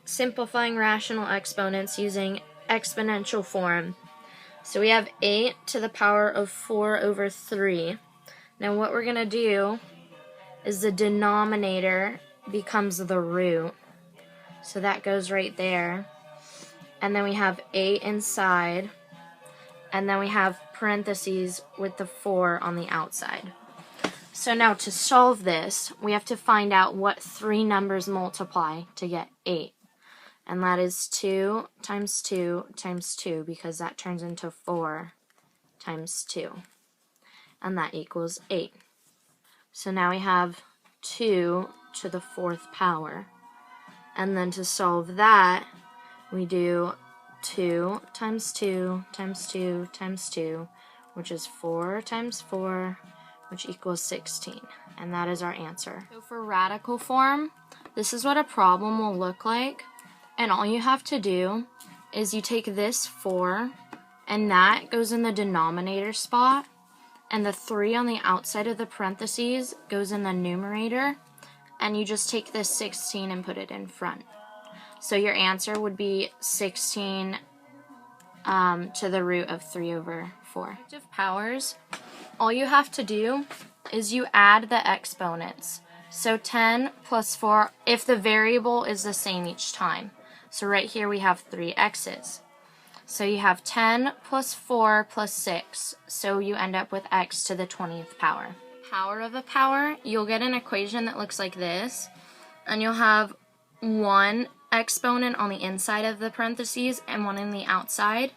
simplifying rational exponents using exponential form. So we have 8 to the power of 4 over 3. Now what we're going to do is the denominator becomes the root. So that goes right there. And then we have 8 inside. And then we have parentheses with the 4 on the outside. So now to solve this, we have to find out what 3 numbers multiply to get 8. And that is 2 times 2 times 2, because that turns into 4 times 2. And that equals 8. So now we have 2 to the 4th power. And then to solve that, we do 2 times 2 times 2 times 2, which is 4 times 4, which equals 16. And that is our answer. So for radical form, this is what a problem will look like. And all you have to do is you take this 4, and that goes in the denominator spot, and the 3 on the outside of the parentheses goes in the numerator, and you just take this 16 and put it in front. So your answer would be 16 to the root of 3 over 4. Of powers, all you have to do is you add the exponents. So 10 plus 4, if the variable is the same each time. So right here we have 3 x's. So you have 10 plus 4 plus 6. So you end up with x to the 20th power. Power of a power, you'll get an equation that looks like this. And you'll have one exponent on the inside of the parentheses and one on the outside.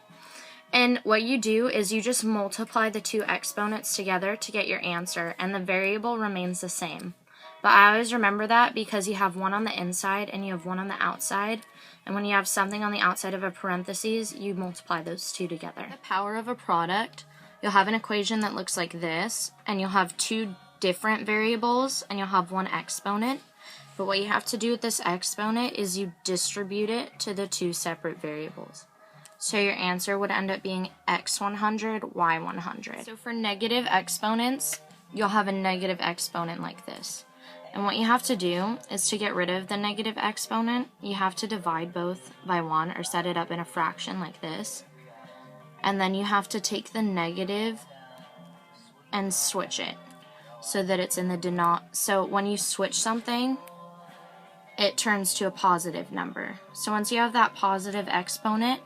And what you do is you just multiply the 2 exponents together to get your answer, and the variable remains the same. But I always remember that because you have one on the inside and you have one on the outside. And when you have something on the outside of a parentheses, you multiply those 2 together. The power of a product, you'll have an equation that looks like this, and you'll have 2 different variables, and you'll have one exponent. But what you have to do with this exponent is you distribute it to the 2 separate variables. So your answer would end up being x100, y100. So for negative exponents, you'll have a negative exponent like this. And what you have to do is to get rid of the negative exponent, you have to divide both by 1 or set it up in a fraction like this. And then you have to take the negative and switch it so that it's in the denominator. So when you switch something, it turns to a positive number. So once you have that positive exponent,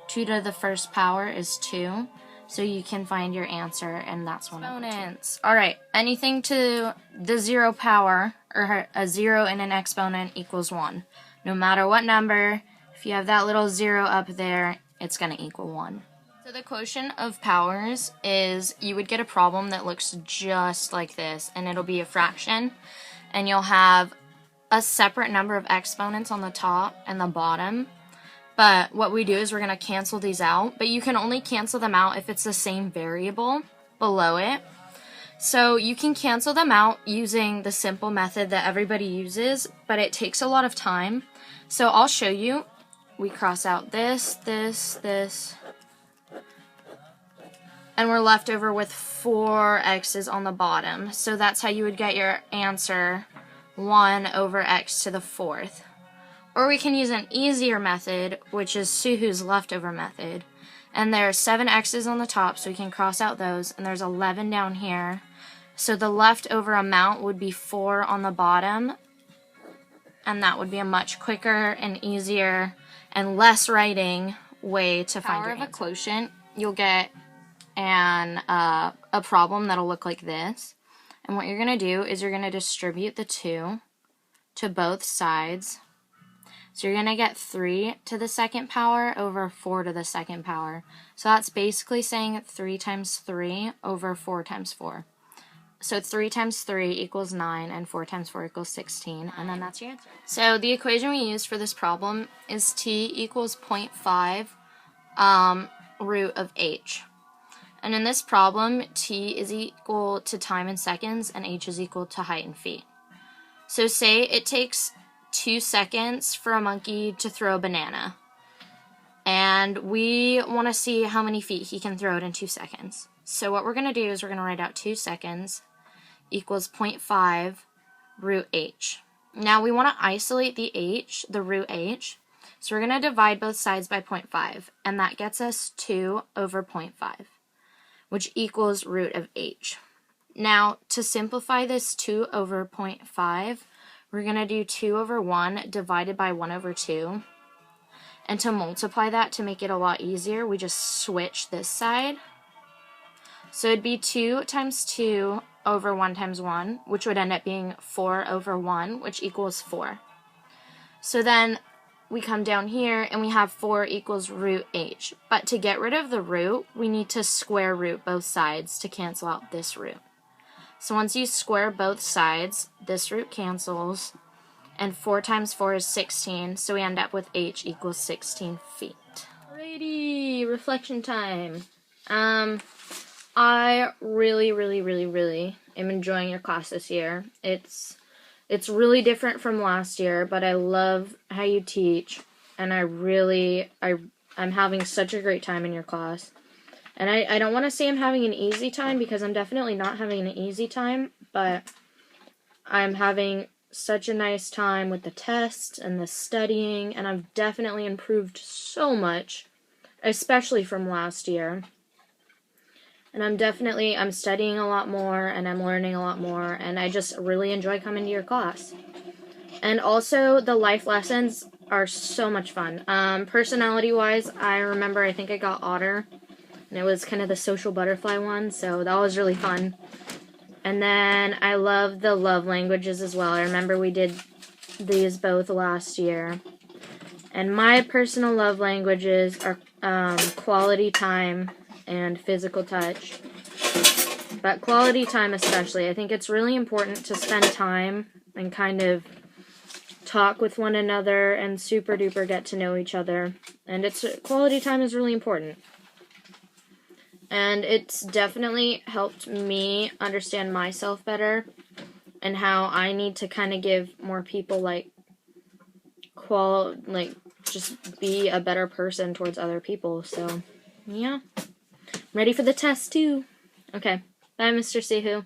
2 to the 1st power is 2. So you can find your answer, and that's one of the exponents. Alright, anything to the 0 power, or a 0 in an exponent, equals 1. No matter what number, if you have that little 0 up there, it's going to equal 1. So the quotient of powers is, you would get a problem that looks just like this, and it'll be a fraction, and you'll have a separate number of exponents on the top and the bottom. But what we do is we're going to cancel these out, but you can only cancel them out if it's the same variable below it. So you can cancel them out using the simple method that everybody uses, but it takes a lot of time. So I'll show you. We cross out this, this, this, and we're left over with 4 x's on the bottom. So that's how you would get your answer, 1 over x to the 4th. Or we can use an easier method, which is SooHoo's leftover method. And there are 7 x's on the top, so we can cross out those, and there's 11 down here. So the leftover amount would be 4 on the bottom, and that would be a much quicker and easier and less writing way to find your answer. Power of a quotient, you'll get a problem that'll look like this. And what you're going to do is you're going to distribute the 2 to both sides. So you're going to get 3 to the 2nd power over 4 to the 2nd power. So that's basically saying 3 times 3 over 4 times 4. So 3 times 3 equals 9, and 4 times 4 equals 16, and then that's your answer. So the equation we use for this problem is t equals 0.5 root of h. And in this problem, t is equal to time in seconds, and h is equal to height in feet. So say it takes 2 seconds for a monkey to throw a banana, and we want to see how many feet he can throw it in 2 seconds. So what we're going to do is we're going to write out 2 seconds equals 0.5 root h. Now we want to isolate the h, the root h, So we're going to divide both sides by 0.5, and that gets us 2 over 0.5, which equals root of h. Now, to simplify this 2 over 0.5, we're going to do 2 over 1 divided by 1 over 2. And to multiply that to make it a lot easier, we just switch this side. So it'd be 2 times 2 over 1 times 1, which would end up being 4 over 1, which equals 4. So then we come down here and we have 4 equals root h. But to get rid of the root, we need to square root both sides to cancel out this root. So once you square both sides, this root cancels, and 4 times 4 is 16, so we end up with h equals 16 feet. Alrighty, reflection time. I really am enjoying your class this year. It's really different from last year, but I love how you teach, and I'm having such a great time in your class. And I don't want to say I'm having an easy time, because I'm definitely not having an easy time, but I'm having such a nice time with the tests and the studying, and I've definitely improved so much, especially from last year. And I'm studying a lot more, and I'm learning a lot more, and I just really enjoy coming to your class. And also, the life lessons are so much fun. Personality-wise, I think I got Otter, and it was kind of the social butterfly one, so that was really fun. And then I love the love languages as well. I remember we did these both last year. And my personal love languages are quality time and physical touch. But quality time especially. I think it's really important to spend time and kind of talk with one another and super duper get to know each other. And quality time is really important. And it's definitely helped me understand myself better and how I need to kind of give more people just be a better person towards other people. So, yeah. Ready for the test too. Okay. Bye, Mr. SooHoo.